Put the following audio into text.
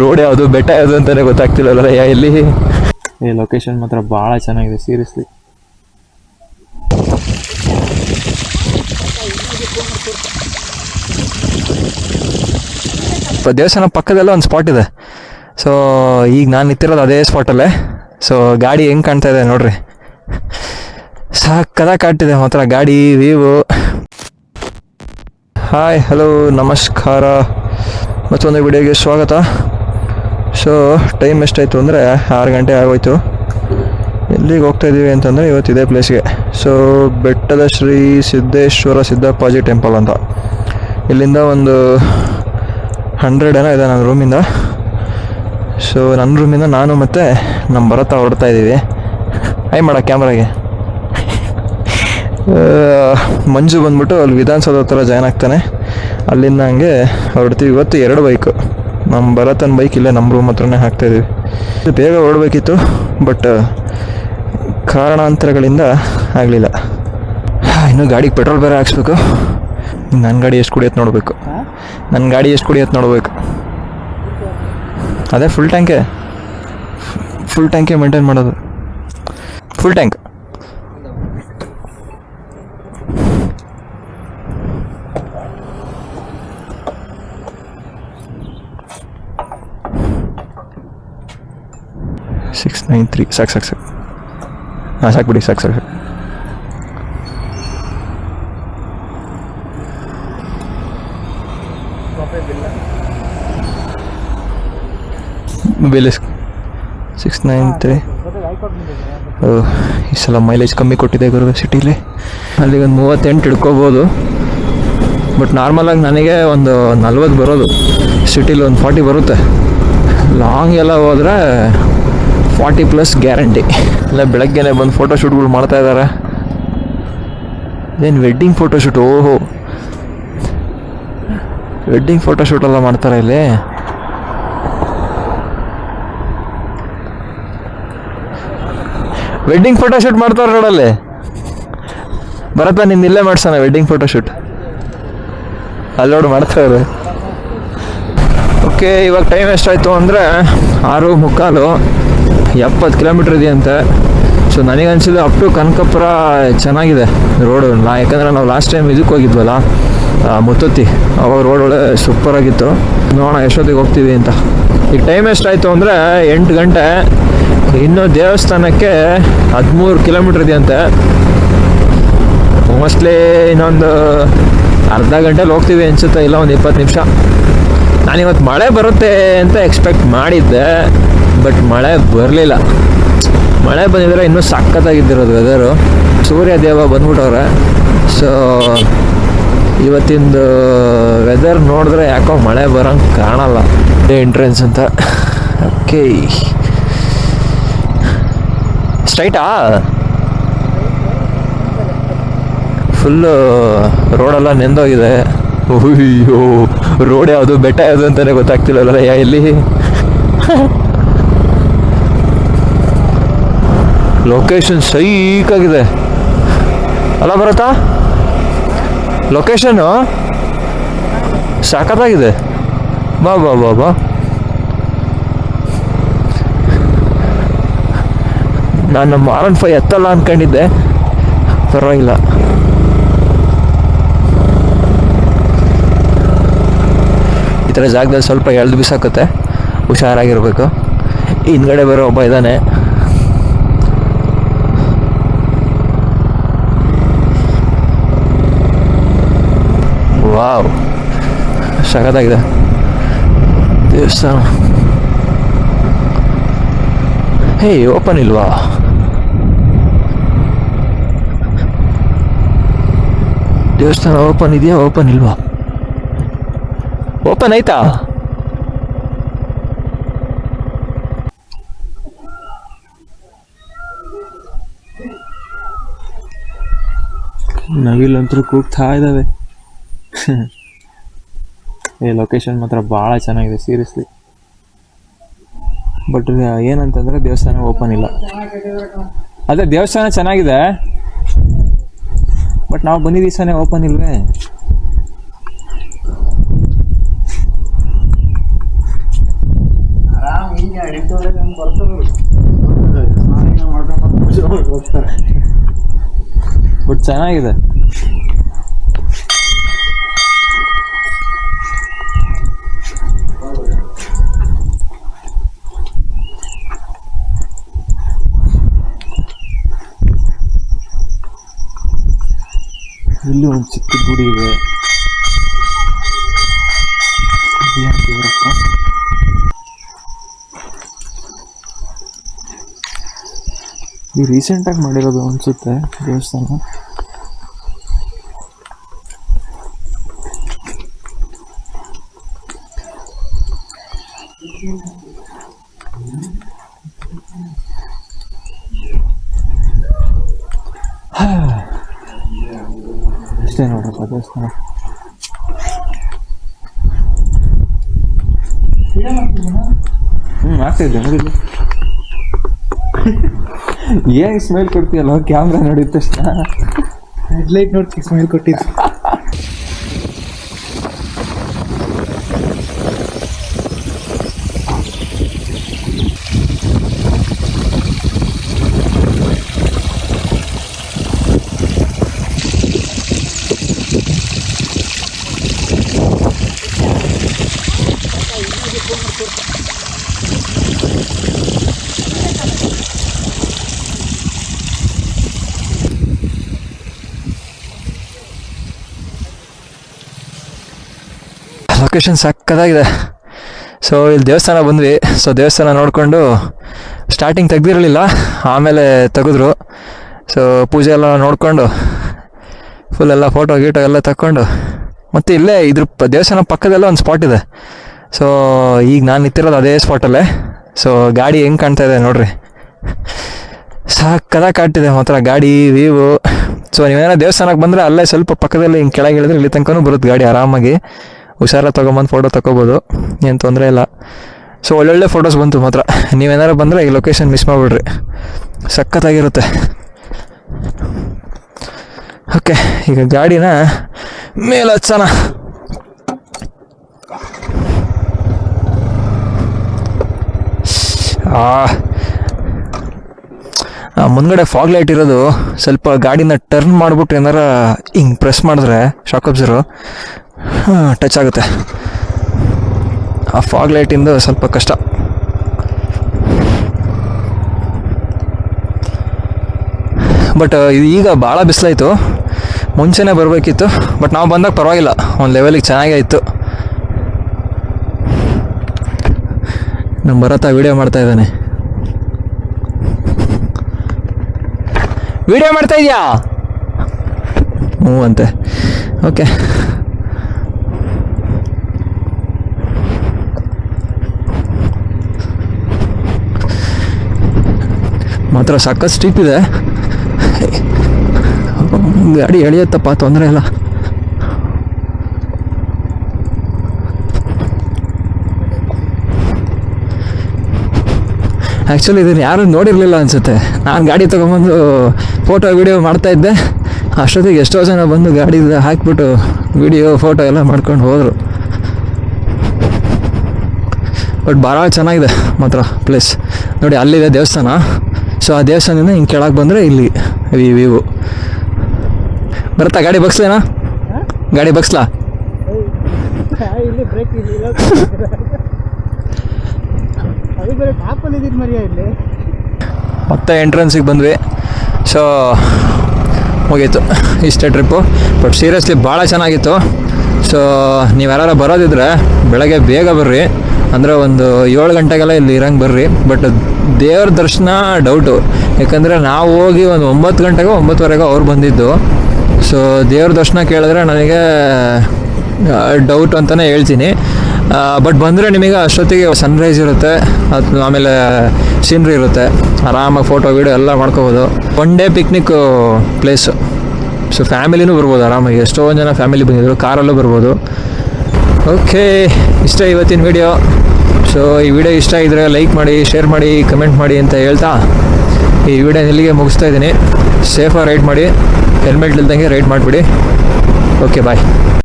Road ಯಾವುದು ಬೆಟ್ಟ ಯಾವುದು ಅಂತಾನೆ ಗೊತ್ತಾಗ್ತಿಲ್ಲ ಇಲ್ಲಿ. ಈ ಲೊಕೇಶನ್ ಮಾತ್ರ ಭಾಳ ಚೆನ್ನಾಗಿದೆ ಸೀರಿಯಸ್ಲಿ. ದೇವಸ್ಥಾನ ಪಕ್ಕದಲ್ಲೇ ಒಂದು ಸ್ಪಾಟ್ ಇದೆ. ಸೊ ಈಗ ನಾನು ನಿಂತಿರೋದು ಅದೇ ಸ್ಪಾಟಲ್ಲೇ. ಸೊ ಗಾಡಿ ಹೆಂಗೆ ಕಾಣ್ತಾ ಇದೆ ನೋಡ್ರಿ, ಸಕ್ಕತ್ತಾಗಿ ಕಾಣ್ತಿದೆ ಮಾತ್ರ ಗಾಡಿ ವ್ಯೂ. ಹಾಯ್ ಹಲೋ ನಮಸ್ಕಾರ, ಮತ್ತೊಂದು ವಿಡಿಯೋಗೆ ಸ್ವಾಗತ. ಸೊ ಟೈಮ್ ಎಷ್ಟಾಯಿತು ಅಂದರೆ 6 ಗಂಟೆ ಆಗೋಯ್ತು. ಎಲ್ಲಿಗೆ ಹೋಗ್ತಾಯಿದ್ದೀವಿ ಅಂತಂದರೆ ಇವತ್ತು ಇದೇ ಪ್ಲೇಸ್ಗೆ. ಸೊ ಬೆಟ್ಟದ ಶ್ರೀ ಸಿದ್ದೇಶ್ವರ ಸಿದ್ದಪ್ಪಾಜಿ ಟೆಂಪಲ್ ಅಂತ. ಇಲ್ಲಿಂದ ಒಂದು 100 ಏನೋ ಇದೆ ನನ್ನ ರೂಮಿಂದ. ಸೊ ನನ್ನ ರೂಮಿಂದ ನಾನು ಮತ್ತು ನಮ್ಮ ಭರತ ಹೊರಡ್ತಾ ಇದ್ದೀವಿ. ಮಾಡ ಕ್ಯಾಮ್ರಾಗೆ. ಮಂಜು ಬಂದ್ಬಿಟ್ಟು ಅಲ್ಲಿ ವಿಧಾನಸೌಧ ಹತ್ರ ಜಾಯ್ನ್ ಆಗ್ತಾನೆ. ಅಲ್ಲಿಂದ ಹಂಗೆ ಹೊರಡ್ತೀವಿ. ಇವತ್ತು 2 ಬೈಕು. ನಮ್ಮ ಭರತನ ಬೈಕ್ ಇಲ್ಲೇ ನಮ್ಮ ರೂಮ್ ಹತ್ರನೇ ಹಾಕ್ತಾಯಿದ್ದೀವಿ. ಬೇಗ ಹೊರಡಬೇಕಿತ್ತು, ಬಟ್ ಕಾರಣಾಂತರಗಳಿಂದ ಆಗಲಿಲ್ಲ. ಇನ್ನು ಗಾಡಿಗೆ ಪೆಟ್ರೋಲ್ ಬೇರೆ ಹಾಕ್ಸ್ಬೇಕು. ನನ್ನ ಗಾಡಿ ಎಷ್ಟು ಕುಡಿಯತ್ತೆ ನೋಡಬೇಕು. ಅದೇ ಫುಲ್ ಟ್ಯಾಂಕೆ ಮೇಂಟೈನ್ ಮಾಡೋದು. Full tank. $693 ಸಾಕು. ಹಾಂ ಸಾಕು. ಬಿಲ್ 693. ಈ ಸಲ ಮೈಲೇಜ್ ಕಮ್ಮಿ ಕೊಟ್ಟಿದೆ ಗುರು ಸಿಟಿಲಿ. ಅಲ್ಲಿಗೆ ಒಂದು 38 ಹಿಡ್ಕೋಬೋದು. ಬಟ್ ನಾರ್ಮಲಾಗಿ ನನಗೆ ಒಂದು 40 ಬರೋದು. ಸಿಟಿಲಿ ಒಂದು 40 ಬರುತ್ತೆ. ಲಾಂಗ್ ಎಲ್ಲ ಹೋದರೆ 40+ ಗ್ಯಾರಂಟಿ. ಇಲ್ಲ ಬೆಳಗ್ಗೆನೇ ಬಂದು ಫೋಟೋಶೂಟ್ಗಳು ಮಾಡ್ತಾ ಇದ್ದಾರೆ. ಇದೇನು ವೆಡ್ಡಿಂಗ್ ಫೋಟೋಶೂಟ್? ಓಹೋ, ವೆಡ್ಡಿಂಗ್ ಫೋಟೋಶೂಟೆಲ್ಲ ಮಾಡ್ತಾರೆ ಇಲ್ಲಿ. ವೆಡ್ಡಿಂಗ್ ಫೋಟೋಶೂಟ್ ಮಾಡ್ತಾರೆ ರೋಡಲ್ಲಿ. ಭರತ ನಿನ್ನ ಇಲ್ಲೇ ಮಾಡ್ಸೋಣ ವೆಡ್ಡಿಂಗ್ ಫೋಟೋಶೂಟ್. ಅಲ್ಲೋಡು ಮಾಡ್ತಾರೆ. ಓಕೆ, ಇವಾಗ ಟೈಮ್ ಎಷ್ಟಾಯಿತು ಅಂದರೆ 6:45. 70 ಕಿಲೋಮೀಟ್ರ್ ಇದೆಯಂತೆ. ಸೊ ನನಗನ್ಸಿದ್ದು ಅಪ್ ಟು ಕನಕಪುರ ಚೆನ್ನಾಗಿದೆ ರೋಡು. ಯಾಕಂದರೆ ನಾವು ಲಾಸ್ಟ್ ಟೈಮ್ ಇದಕ್ಕೆ ಹೋಗಿದ್ವಲ್ಲ, ಮುತ್ತತ್ತಿ, ಅವಾಗ ರೋಡ್ ಒಳ್ಳೆ ಸೂಪರಾಗಿತ್ತು. ನೋಡೋಣ ಎಷ್ಟೊತ್ತಿಗೆ ಹೋಗ್ತೀವಿ ಅಂತ. ಈಗ ಟೈಮ್ ಎಷ್ಟಾಯಿತು ಅಂದರೆ 8 ಗಂಟೆ. ಇನ್ನು ದೇವಸ್ಥಾನಕ್ಕೆ 13 ಕಿಲೋಮೀಟ್ರ್ ಇದೆಯಂತೆ. ಮೋಸ್ಟ್ಲಿ ಇನ್ನೊಂದು ಅರ್ಧ ಗಂಟೆಲಿ ಹೋಗ್ತೀವಿ ಅನಿಸುತ್ತೆ, ಇಲ್ಲ ಒಂದು 20 ನಿಮಿಷ. ನಾನಿವತ್ತು ಮಳೆ ಬರುತ್ತೆ ಅಂತ ಎಕ್ಸ್ಪೆಕ್ಟ್ ಮಾಡಿದ್ದೆ, ಬಟ್ ಮಳೆ ಬರಲಿಲ್ಲ. ಮಳೆ ಬಂದಿದ್ರೆ ಇನ್ನೂ ಸಖತ್ತಾಗಿದ್ದಿರೋದು ವೆದರು. ಸೂರ್ಯ ದೇವ ಬಂದ್ಬಿಟ್ಟವ್ರೆ. ಸೊ ಇವತ್ತಿಂದು ವೆದರ್ ನೋಡಿದ್ರೆ ಯಾಕೋ ಮಳೆ ಬರೋಂಗೆ ಕಾಣಲ್ಲ. ಎಂಟ್ರೆನ್ಸ್ ಅಂತ. ಓಕೆ, ಸ್ಟ್ರೈಟಾ? ಫುಲ್ಲು ರೋಡೆಲ್ಲ ನೆಂದೋಗಿದೆ. ಅಯ್ಯೋ, ರೋಡ್ ಯಾವುದು ಬೆಟ್ಟ ಯಾವುದು ಅಂತಲೇ ಗೊತ್ತಾಗ್ತಿಲ್ಲ ಇಲ್ಲಿ. ಲೊಕೇಶನ್ ಸೈಕಾಗಿದೆ ಅಲ್ಲ ಬರತ್ತಾ? ಲೊಕೇಶನ್ನು ಸಖತ್ತಾಗಿದೆ. ಬಾ. ನಾನು ನಮ್ಮ R15 ಎತ್ತಲ್ಲ ಅಂದ್ಕೊಂಡಿದ್ದೆ, ಪರವಾಗಿಲ್ಲ. ಈ ಥರ ಜಾಗದಲ್ಲಿ ಸ್ವಲ್ಪ ಎಳ್ದು ಬಿಸಾಕುತ್ತೆ, ಹುಷಾರಾಗಿರ್ಬೇಕು. ಹಿಂದ್ಗಡೆ ಬರೋ ಒಬ್ಬ ಇದ್ದಾನೆ. ವಾವ್, ಸಖತ್ತಾಗಿದೆ ದೇವಸ್ಥಾನ. ಹೇ, ಓಪನ್ ಇಲ್ವಾ? ದೇವಸ್ಥಾನ ಓಪನ್ ಇದೆಯಾ, ಓಪನ್ ಇಲ್ವಾ? ಓಪನ್ ಆಯ್ತಾ? ನವಿಲಂತರೂ ಕೂಗ್ತಾ ಇದ್ದಾವೆ. ಈ ಲೊಕೇಶನ್ ಮಾತ್ರ ಭಾಳ ಚೆನ್ನಾಗಿದೆ ಸೀರಿಯಸ್ಲಿ. ಬಟ್ ಏನಂತಂದರೆ ದೇವಸ್ಥಾನ ಓಪನ್ ಇಲ್ಲ. ಅದೇ ದೇವಸ್ಥಾನ ಚೆನ್ನಾಗಿದೆ, ಬಟ್ ನಾವು ಬಂದಿದ್ದ ದಿವಸನೇ ಓಪನ್ ಇಲ್ವೇ? ಬಟ್ ಚೆನ್ನಾಗಿದೆ. ಇಲ್ಲಿ ಒಂದು ಚಿಕ್ಕ ಗುಡಿ ಇದೆ. ಈ ರೀಸೆಂಟಾಗಿ ಮಾಡಿರೋದು ಅನಿಸುತ್ತೆ ದೇವಸ್ಥಾನ. ಅಷ್ಟೇ ನೋಡ್ರಪ್ಪ ದೇವಸ್ಥಾನ. ಆಗ್ತಾಯಿದ್ದೆ ನೋಡಿಲ್ಲ. ಏನ್ ಸ್ಮೈಲ್ ಕೊಡ್ತೀಯಲ್ಲ ಕ್ಯಾಮ್ರಾ ನೋಡಿದ ತಕ್ಷಣ. ಹೆಡ್ಲೈಟ್ ನೋಡಿ ಸ್ಮೈಲ್ ಕೊಟ್ಟಿದ್ದು. ಲೊಕೇಶನ್ ಸಕ್ಕತ್ತಾಗಿದೆ. ಸೊ ಇಲ್ಲಿ ದೇವಸ್ಥಾನ ಬಂದ್ವಿ. ಸೊ ದೇವಸ್ಥಾನ ನೋಡಿಕೊಂಡು ಸ್ಟಾರ್ಟಿಂಗ್ ತೆಗ್ದಿರಲಿಲ್ಲ, ಆಮೇಲೆ ತೆಗೆದ್ರು. ಸೊ ಪೂಜೆ ಎಲ್ಲ ನೋಡಿಕೊಂಡು ಫುಲ್ ಎಲ್ಲ ಫೋಟೋ ಗೀಟೋ ಎಲ್ಲ ತಕ್ಕೊಂಡು ಮತ್ತು ಇಲ್ಲೇ ಇದ್ರ ದೇವಸ್ಥಾನ ಪಕ್ಕದಲ್ಲೇ ಒಂದು ಸ್ಪಾಟ್ ಇದೆ. ಸೊ ಈಗ ನಾನು ನಿಂತಿರೋದು ಅದೇ ಸ್ಪಾಟಲ್ಲೇ. ಸೊ ಗಾಡಿ ಹೆಂಗೆ ಕಾಣ್ತಾ ಇದೆ ನೋಡ್ರಿ, ಸಕ್ಕತ್ತಾಗಿ ಕಾಣ್ತಿದೆ ಮಾತ್ರ ಗಾಡಿ ವ್ಯೂವು. ಸೊ ನೀವೇನೋ ದೇವಸ್ಥಾನಕ್ಕೆ ಬಂದರೆ ಅಲ್ಲೇ ಸ್ವಲ್ಪ ಪಕ್ಕದಲ್ಲಿ ಹಿಂಗೆ ಕೆಳಗೆ ಇಳಿದ್ರೆ ಇಲ್ಲಿ ತನಕನೂ ಬರುತ್ತೆ ಗಾಡಿ ಆರಾಮಾಗಿ. ಹುಷಾರ ತೊಗೊಂಬಂದು ಫೋಟೋ ತಗೋಬೋದು, ಏನು ತೊಂದರೆ ಇಲ್ಲ. ಸೊ ಒಳ್ಳೊಳ್ಳೆ ಫೋಟೋಸ್ ಬಂತು ಮಾತ್ರ. ನೀವೇನಾರು ಬಂದರೆ ಈ ಲೊಕೇಶನ್ ಮಿಸ್ ಮಾಡಿಬಿಡ್ರಿ, ಸಖತ್ತಾಗಿರುತ್ತೆ. ಓಕೆ, ಈಗ ಗಾಡಿನ ಮೇಲೆ ಹಚ್ಚೋಣ. ಮುಂದ್ಗಡೆ ಫಾಗ್ ಲೈಟ್ ಇರೋದು, ಸ್ವಲ್ಪ ಗಾಡಿನ ಟರ್ನ್ ಮಾಡಿಬಿಟ್ಟು ಏನಾರ ಹಿಂಗೆ ಪ್ರೆಸ್ ಮಾಡಿದ್ರೆ ಶಾಕ್ ಅಬ್ಸರು ಟಚ್ ಆಗುತ್ತೆ. ಆ ಫಾಗ್ ಲೈಟಿಂದು ಸ್ವಲ್ಪ ಕಷ್ಟ. ಬಟ್ ಈಗ ಭಾಳ ಬಿಸಿಲಾಯಿತು, ಮುಂಚೆನೇ ಬರಬೇಕಿತ್ತು. ಬಟ್ ನಾವು ಬಂದಾಗ ಪರವಾಗಿಲ್ಲ, ಒಂದು ಲೆವೆಲಿಗೆ ಚೆನ್ನಾಗೇ ಇತ್ತು. ನಮ್ಮ ಭರತ ವೀಡಿಯೋ ಮಾಡ್ತಾ ಇದ್ದಾನೆ. ವಿಡಿಯೋ ಮಾಡ್ತಾ ಇದೆಯಾ? ಹ್ಞೂ ಅಂತೆ. ಓಕೆ, ಮಾತ್ರ ಸಖತ್ ಸ್ಟಿಪ್ ಇದೆ ಗಾಡಿ, ಎಳೆಯುತ್ತಪ್ಪ, ತೊಂದರೆ ಇಲ್ಲ. ಆ್ಯಕ್ಚುಲಿ ಇದನ್ನು ಯಾರೂ ನೋಡಿರಲಿಲ್ಲ ಅನಿಸುತ್ತೆ. ನಾನು ಗಾಡಿ ತೊಗೊಂಬಂದು ಫೋಟೋ ವೀಡಿಯೋ ಮಾಡ್ತಾಯಿದ್ದೆ. ಅಷ್ಟೊತ್ತಿಗೆ ಎಷ್ಟೋ ಜನ ಬಂದು ಗಾಡಿ ಹಾಕಿಬಿಟ್ಟು ವೀಡಿಯೋ ಫೋಟೋ ಎಲ್ಲ ಮಾಡ್ಕೊಂಡು ಹೋದರು. ಬಟ್ ಭಾಳ ಚೆನ್ನಾಗಿದೆ ಮಾತ್ರ ಪ್ಲೇಸ್. ನೋಡಿ, ಅಲ್ಲಿದೆ ದೇವಸ್ಥಾನ. ಸೊ ಆ ದೇವಸ್ಥಾನದಿಂದ ಹಿಂಗೆ ಕೆಳಗೆ ಬಂದರೆ ಇಲ್ಲಿ ವ್ಯೂ ಬರುತ್ತಾ. ಗಾಡಿ ಬಗ್ಸ್ಲೇನಾ? ಗಾಡಿ ಬಗ್ಸ್ಲಾ? ಮತ್ತೆ ಎಂಟ್ರೆನ್ಸಿಗೆ ಬಂದ್ವಿ. ಸೊ ಮುಗೀತು, ಇಷ್ಟೇ ಟ್ರಿಪ್ಪು. ಬಟ್ ಸೀರಿಯಸ್ಲಿ ಭಾಳ ಚೆನ್ನಾಗಿತ್ತು. ಸೊ ನೀವು ಯಾರು ಬರೋದಿದ್ರೆ ಬೆಳಗ್ಗೆ ಬೇಗ ಬರ್ರಿ, ಅಂದರೆ ಒಂದು 7 ಗಂಟೆಗೆಲ್ಲ ಇಲ್ಲಿ ಇರಂಗೆ ಬರ್ರಿ. ಬಟ್ ದೇವ್ರ ದರ್ಶನ ಡೌಟು, ಯಾಕಂದರೆ ನಾವು ಹೋಗಿ ಒಂದು 9 ಗಂಟೆಗೋ 9:15ಗೋ ಅವ್ರು ಬಂದಿದ್ದು. ಸೊ ದೇವ್ರ ದರ್ಶನ ಕೇಳಿದ್ರೆ ನನಗೆ ಡೌಟ್ ಅಂತಲೇ ಹೇಳ್ತೀನಿ. ಬಟ್ ಬಂದರೆ ನಿಮಗೆ ಅಷ್ಟೊತ್ತಿಗೆ ಸನ್ರೈಸ್ ಇರುತ್ತೆ, ಅದು ಆಮೇಲೆ ಸೀನ್ರಿ ಇರುತ್ತೆ, ಆರಾಮಾಗಿ ಫೋಟೋ ವೀಡಿಯೋ ಎಲ್ಲ ಮಾಡ್ಕೋಬೋದು. One day picnic place. So ಫ್ಯಾಮಿಲಿನೂ ಬರ್ಬೋದು ಆರಾಮಾಗಿ, ಎಷ್ಟೊಂದು ಜನ ಫ್ಯಾಮಿಲಿ ಬಂದಿದ್ರು, ಕಾರಲ್ಲೂ ಬರ್ಬೋದು. ಓಕೆ, ಇಷ್ಟ ಇವತ್ತಿನ ವಿಡಿಯೋ. ಸೊ ಈ ವಿಡಿಯೋ ಇಷ್ಟ ಇದ್ದರೆ ಲೈಕ್ ಮಾಡಿ, ಶೇರ್ ಮಾಡಿ, ಕಮೆಂಟ್ ಮಾಡಿ ಅಂತ ಹೇಳ್ತಾ ಈ ವಿಡಿಯೋನ ಇಲ್ಲಿಗೆ ಮುಗಿಸ್ತಾ ಇದ್ದೀನಿ. ಸೇಫಾಗಿ ರೈಡ್ ಮಾಡಿ, ಹೆಲ್ಮೆಟ್ ಇಲ್ದಂಗೆ ರೈಡ್ ಮಾಡಿಬಿಡಿ. ಓಕೆ, ಬಾಯ್.